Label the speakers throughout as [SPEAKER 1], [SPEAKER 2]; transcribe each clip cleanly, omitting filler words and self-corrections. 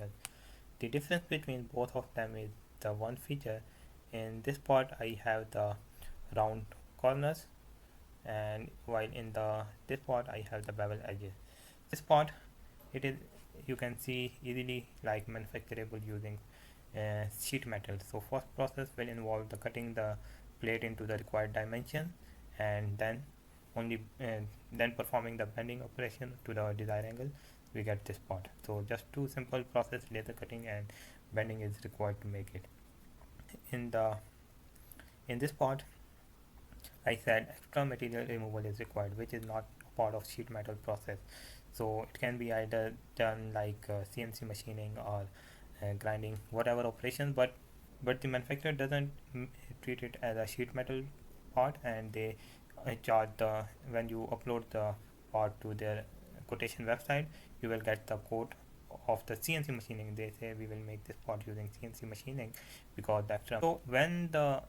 [SPEAKER 1] corners. The difference between both of them is the one feature. In this part I have the round corners, and while in the this part I have the bevel edges. This part, it is, you can see, easily like manufacturable using sheet metal. So first process will involve the cutting the plate into the required dimension, and then only then performing the bending operation to the desired angle, we get this part. So just two simple process, laser cutting and bending, is required to make it. In this part I said extra material removal is required, which is not part of sheet metal process. So it can be either done like CNC machining or grinding, whatever operation, but the manufacturer doesn't treat it as a sheet metal part, and they charge the, when you upload the part to their quotation website, you will get the code of the CNC machining. They say we will make this part using CNC machining because the extra. So when the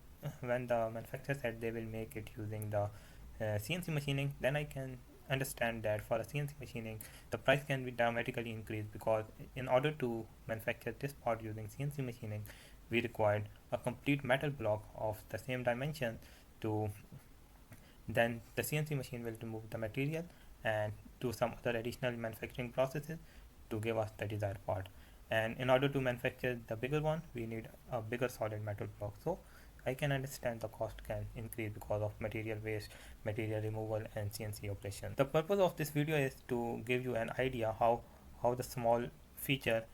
[SPEAKER 1] manufacturer said they will make it using the CNC machining, then I can understand that for a CNC machining the price can be dramatically increased, because in order to manufacture this part using CNC machining, we required a complete metal block of the same dimension. To then the CNC machine will remove the material and do some other additional manufacturing processes to give us the desired part. And in order to manufacture the bigger one, we need a bigger solid metal block. So I can understand the cost can increase because of material waste, material removal, and CNC operation. The purpose of this video is to give you an idea how the small feature,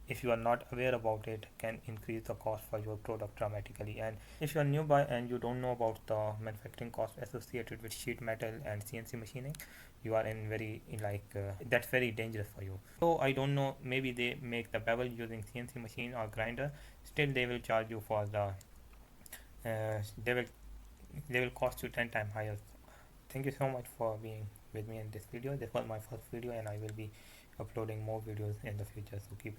[SPEAKER 1] if you are not aware about it, can increase the cost for your product dramatically. And if you are nearby and you don't know about the manufacturing cost associated with sheet metal and CNC machining, you are in very that's very dangerous for you. So I don't know, maybe they make the bevel using CNC machine or grinder, still they will charge you for the they will cost you 10 times higher. Thank you so much for being with me in this video. This was my first video, and I will be uploading more videos in the future, so keep it.